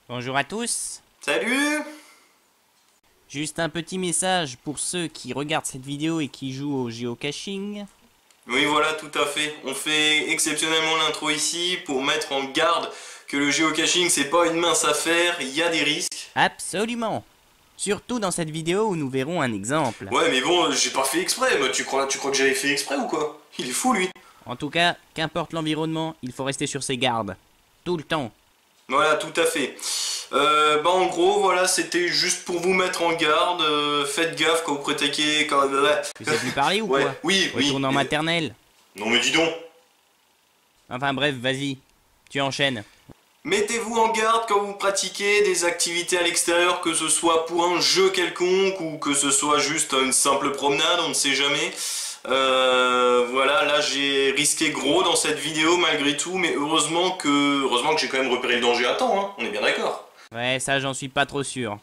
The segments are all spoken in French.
Bonjour à tous. Salut! Juste un petit message pour ceux qui regardent cette vidéo et qui jouent au géocaching. Oui, voilà, tout à fait. On fait exceptionnellement l'intro ici pour mettre en garde que le géocaching, c'est pas une mince affaire, il y a des risques. Absolument. Surtout dans cette vidéo où nous verrons un exemple. Ouais, mais bon, j'ai pas fait exprès. Moi, tu crois que j'avais fait exprès ou quoi? Il est fou, lui. En tout cas, qu'importe l'environnement, il faut rester sur ses gardes. Tout le temps. Voilà, tout à fait. En gros, voilà, c'était juste pour vous mettre en garde. Faites gaffe quand vous pratiquez. Tu sais plus parler ou Ouais, quoi? oui. Retourne en maternelle. Non, mais dis donc. Enfin bref, vas-y. Tu enchaînes. Mettez-vous en garde quand vous pratiquez des activités à l'extérieur, que ce soit pour un jeu quelconque ou que ce soit juste une simple promenade, on ne sait jamais. Voilà, là j'ai risqué gros dans cette vidéo malgré tout, mais heureusement que j'ai quand même repéré le danger à temps, hein, on est bien d'accord. Ouais, ça j'en suis pas trop sûr.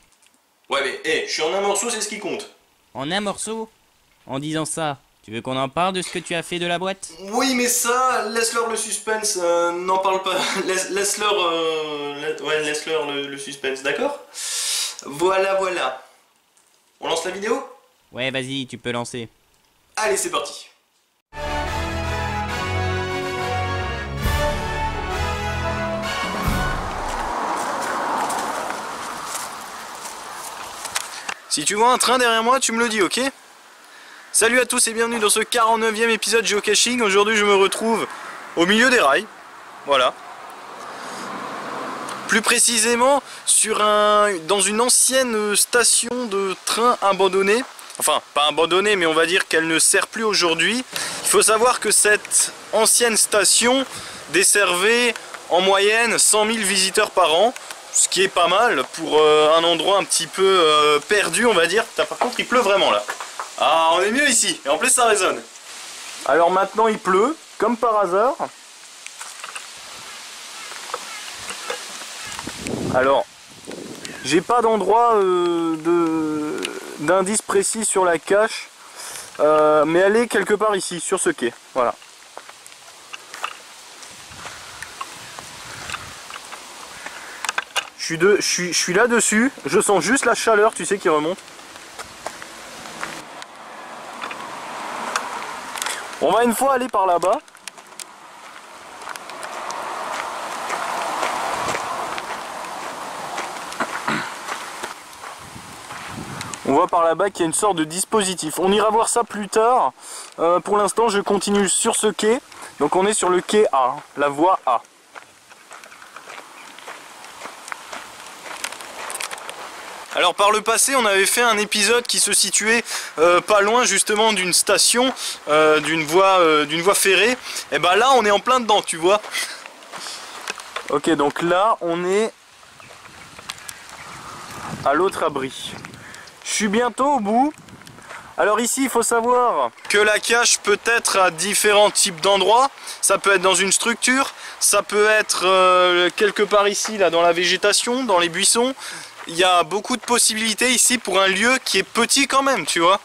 Ouais mais, je suis en un morceau, c'est ce qui compte. En un morceau? En disant ça, tu veux qu'on en parle de ce que tu as fait de la boîte? Oui mais ça, laisse-leur le suspense, n'en parle pas, laisse-leur le suspense, d'accord? Voilà. On lance la vidéo? Ouais, vas-y, tu peux lancer. Allez, c'est parti. Si tu vois un train derrière moi, tu me le dis, ok? Salut à tous et bienvenue dans ce 49e épisode géocaching. Aujourd'hui, je me retrouve au milieu des rails. Voilà. Plus précisément, dans une ancienne station de train abandonnée. Enfin, pas abandonnée, mais on va dire qu'elle ne sert plus aujourd'hui. Il faut savoir que cette ancienne station desservait en moyenne 100 000 visiteurs par an. Ce qui est pas mal pour un endroit un petit peu perdu, on va dire. Putain, par contre, il pleut vraiment là. Ah, on est mieux ici. Et en plus, ça résonne. Alors maintenant, il pleut, comme par hasard. Alors, j'ai pas d'endroit d'indice précis sur la cache, mais elle est quelque part ici, sur ce quai. Voilà. Je suis là-dessus, je sens juste la chaleur, tu sais, qui remonte. On va une fois aller par là-bas. On voit par là-bas qu'il y a une sorte de dispositif. On ira voir ça plus tard. Pour l'instant, je continue sur ce quai. Donc on est sur le quai A, la voie A. Alors par le passé, on avait fait un épisode qui se situait pas loin justement d'une station, d'une voie ferrée. Et ben là, on est en plein dedans, tu vois. Ok, donc là, on est à l'autre abri. Je suis bientôt au bout. Alors ici, il faut savoir que la cache peut être à différents types d'endroits. Ça peut être dans une structure, ça peut être quelque part ici, là, dans la végétation, dans les buissons. Il y a beaucoup de possibilités ici pour un lieu qui est petit quand même, tu vois.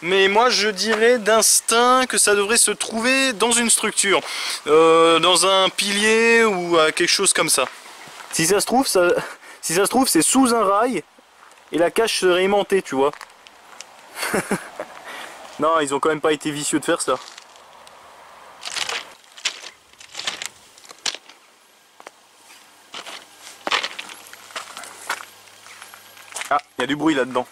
Mais moi je dirais d'instinct que ça devrait se trouver dans une structure, dans un pilier ou quelque chose comme ça. Si ça se trouve, c'est sous un rail et la cache serait aimantée, tu vois. Non, ils ont quand même pas été vicieux de faire ça. Ah, il y a du bruit là-dedans.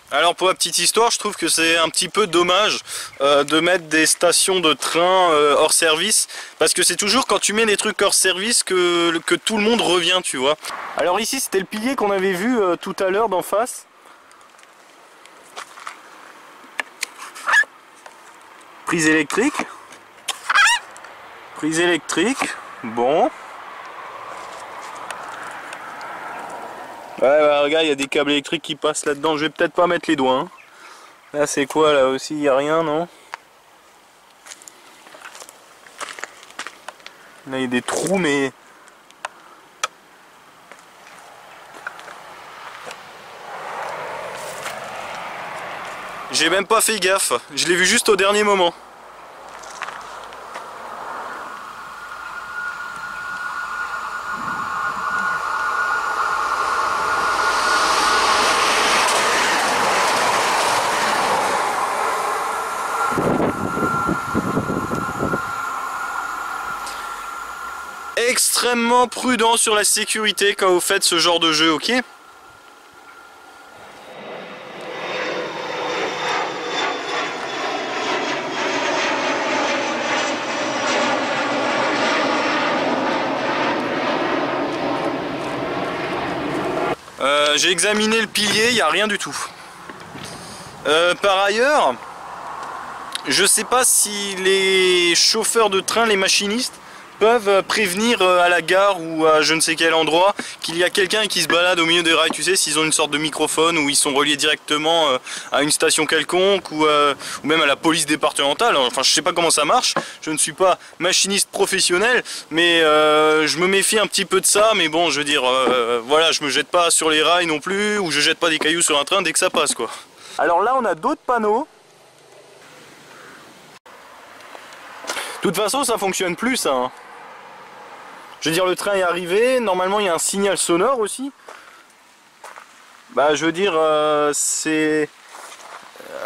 Alors pour la petite histoire, je trouve que c'est un petit peu dommage de mettre des stations de train hors service, parce que c'est toujours quand tu mets des trucs hors service que tout le monde revient, tu vois. Alors ici c'était le pilier qu'on avait vu tout à l'heure d'en face. Prise électrique. Prise électrique. Bon. Ouais, bah, regarde, il y a des câbles électriques qui passent là-dedans. Je vais peut-être pas mettre les doigts. Hein. Là, c'est quoi là aussi? Il n'y a rien, non? Là, il y a des trous, mais J'ai même pas fait gaffe, je l'ai vu juste au dernier moment. Extrêmement prudent sur la sécurité quand vous faites ce genre de jeu, ok? J'ai examiné le pilier, il n'y a rien du tout. Par ailleurs, je sais pas si les chauffeurs de train, les machinistes, peuvent prévenir à la gare ou à je ne sais quel endroit qu'il y a quelqu'un qui se balade au milieu des rails, tu sais, s'ils ont une sorte de microphone ou ils sont reliés directement à une station quelconque ou même à la police départementale. Enfin, je sais pas comment ça marche, je ne suis pas machiniste professionnel, mais je me méfie un petit peu de ça, mais bon, je veux dire, voilà, je me jette pas sur les rails non plus, ou je jette pas des cailloux sur un train dès que ça passe, quoi. Alors là, on a d'autres panneaux. De toute façon, ça fonctionne plus, ça, hein. Je veux dire, le train est arrivé, normalement il y a un signal sonore aussi. Bah je veux dire, c'est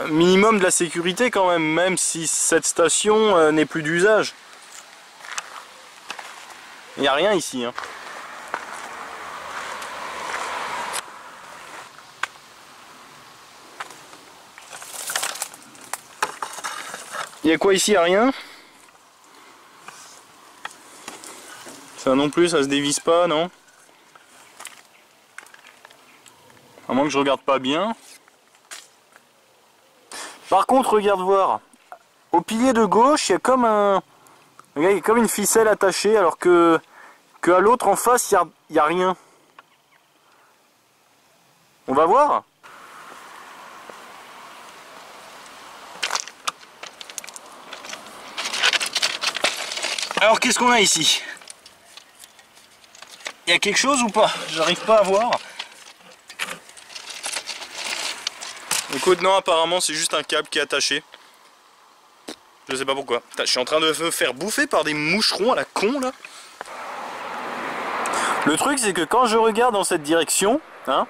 un minimum de la sécurité quand même, même si cette station n'est plus d'usage. Il n'y a rien ici, hein. Il y a quoi ici? Il n'y a rien. Ça non plus, ça se dévisse pas, non? À moins que je regarde pas bien. Par contre, regarde voir. Au pilier de gauche, il y a comme un... Regarde, il y a comme une ficelle attachée, alors que à l'autre en face, il y a rien. On va voir. Alors, qu'est-ce qu'on a ici? Il y a quelque chose ou pas? J'arrive pas à voir. Écoute, non, apparemment c'est juste un câble qui est attaché. Je sais pas pourquoi. Je suis en train de me faire bouffer par des moucherons à la con là. Le truc c'est que quand je regarde dans cette direction, hein,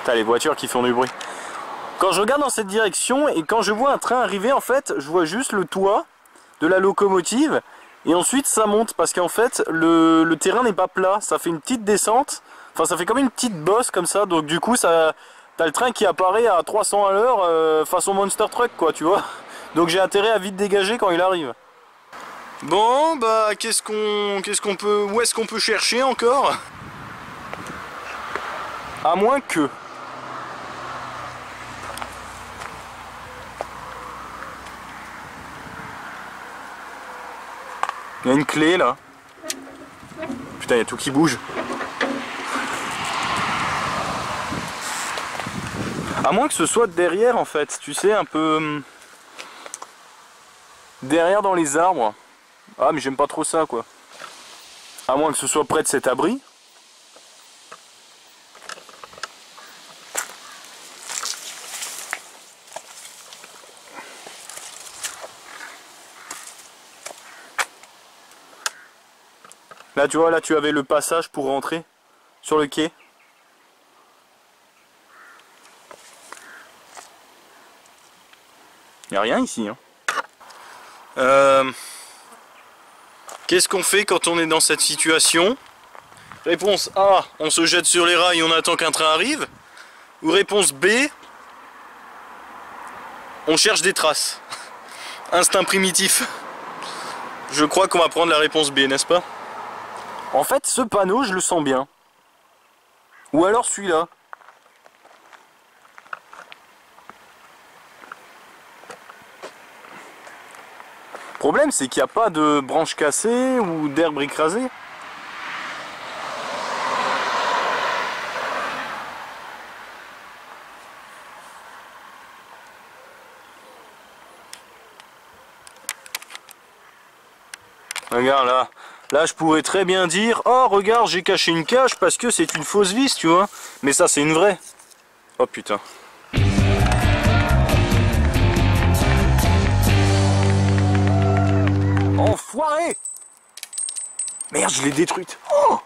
t'as les voitures qui font du bruit. Quand je regarde dans cette direction et quand je vois un train arriver, en fait, je vois juste le toit de la locomotive et ensuite ça monte parce qu'en fait le terrain n'est pas plat, ça fait une petite descente, enfin ça fait comme une petite bosse comme ça, donc du coup ça t'as le train qui apparaît à 300 à l'heure façon Monster Truck quoi, tu vois, donc j'ai intérêt à vite dégager quand il arrive. Bon bah où est-ce qu'on peut chercher encore, à moins que il y a une clé là. Putain, il y a tout qui bouge. À moins que ce soit derrière en fait, tu sais, un peu... derrière dans les arbres. Ah mais j'aime pas trop ça quoi. À moins que ce soit près de cet abri. Là tu vois, là tu avais le passage pour rentrer sur le quai. Il n'y a rien ici, hein. Qu'est-ce qu'on fait quand on est dans cette situation? Réponse A, on se jette sur les rails et on attend qu'un train arrive. Ou réponse B, on cherche des traces. Instinct primitif. Je crois qu'on va prendre la réponse B, n'est-ce pas? En fait, ce panneau, je le sens bien. Ou alors celui-là. Le problème, c'est qu'il n'y a pas de branches cassées ou d'herbe écrasée. Regarde là, Là je pourrais très bien dire, oh regarde j'ai caché une cache parce que c'est une fausse vis, tu vois. Mais ça c'est une vraie. Oh putain. Enfoiré! Merde, je l'ai détruite. Oh!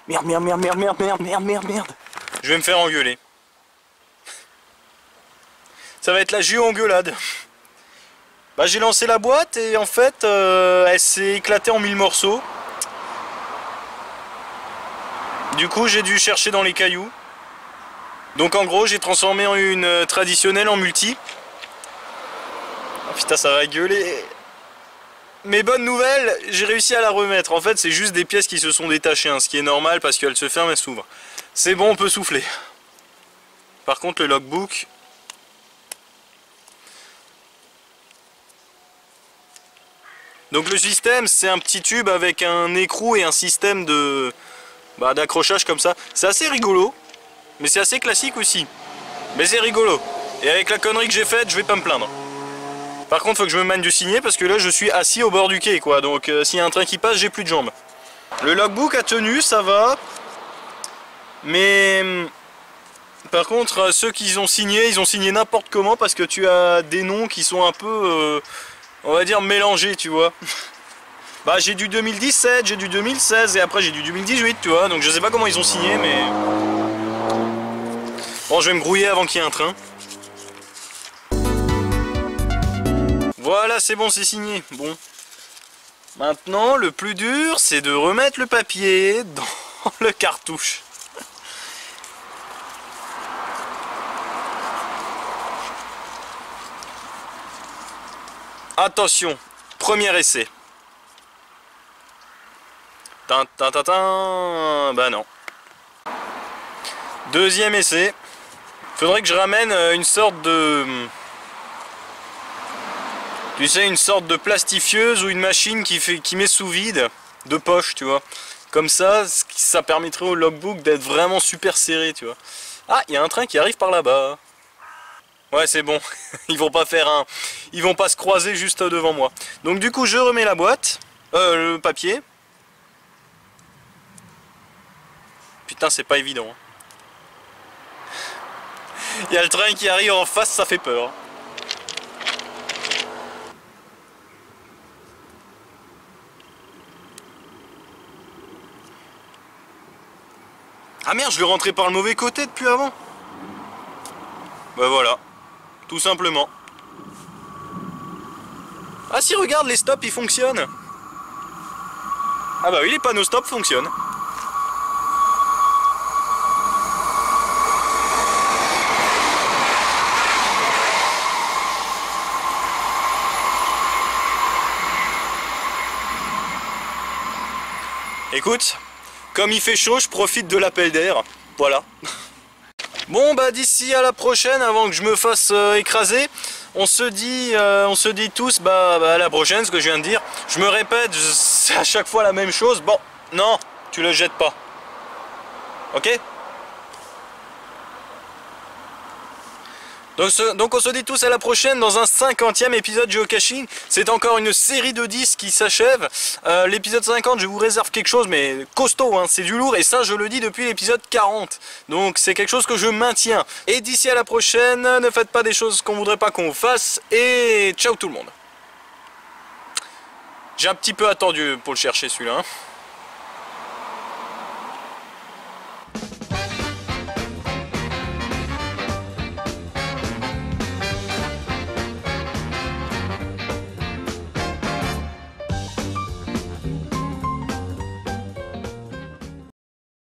Merde, merde, merde, merde, merde, merde, merde, merde, merde. Je vais me faire engueuler. Ça va être la géo-engueulade. Bah j'ai lancé la boîte et en fait elle s'est éclatée en 1000 morceaux. Du coup j'ai dû chercher dans les cailloux. Donc en gros j'ai transformé en une traditionnelle en multi. Oh putain ça va gueuler. Mais bonne nouvelle, j'ai réussi à la remettre. En fait c'est juste des pièces qui se sont détachées, hein, ce qui est normal parce qu'elle se ferme et s'ouvre. C'est bon, on peut souffler. Par contre le logbook... Donc le système c'est un petit tube avec un écrou et un système de d'accrochage comme ça. C'est assez rigolo, mais c'est assez classique aussi. Mais c'est rigolo. Et avec la connerie que j'ai faite, je vais pas me plaindre. Par contre faut que je me manie du signer parce que là je suis assis au bord du quai quoi. Donc s'il y a un train qui passe, j'ai plus de jambes. Le logbook a tenu, ça va. Mais par contre ceux qui ont signé, ils ont signé n'importe comment parce que tu as des noms qui sont un peu... on va dire mélangé, tu vois. Bah j'ai du 2017, j'ai du 2016 et après j'ai du 2018, tu vois. Donc je sais pas comment ils ont signé, mais... Bon, je vais me grouiller avant qu'il y ait un train. Voilà, c'est bon, c'est signé. Bon. Maintenant, le plus dur, c'est de remettre le papier dans le cartouche. Attention, premier essai. Tin, tin, tin, tin. Bah non. Deuxième essai. Faudrait que je ramène une sorte de... Tu sais, une sorte de plastifieuse ou une machine qui met sous vide de poche, tu vois. Comme ça, ça permettrait au logbook d'être vraiment super serré, tu vois. Ah, il y a un train qui arrive par là-bas. Ouais, c'est bon. Ils vont pas faire un... Ils vont pas se croiser juste devant moi. Donc du coup, je remets la boîte. Le papier. Putain, c'est pas évident. Il y a le train qui arrive en face, ça fait peur. Ah merde, je l'ai rentré par le mauvais côté depuis avant. Bah voilà. Tout simplement. Ah si, regarde, les stops ils fonctionnent. Ah bah oui, les panneaux stop fonctionnent. Écoute, comme il fait chaud, je profite de l'appel d'air. Voilà. Bon bah d'ici à la prochaine, avant que je me fasse écraser, on se dit tous à la prochaine, ce que je viens de dire. Je me répète, c'est à chaque fois la même chose. Bon, non, tu le jettes pas. Ok? Donc on se dit tous à la prochaine dans un 50e épisode Geocaching. C'est encore une série de 10 qui s'achève. L'épisode 50, je vous réserve quelque chose, mais costaud, hein, c'est du lourd. Et ça, je le dis depuis l'épisode 40. Donc c'est quelque chose que je maintiens. Et d'ici à la prochaine, ne faites pas des choses qu'on voudrait pas qu'on fasse. Et ciao tout le monde. J'ai un petit peu attendu pour le chercher celui-là. Hein.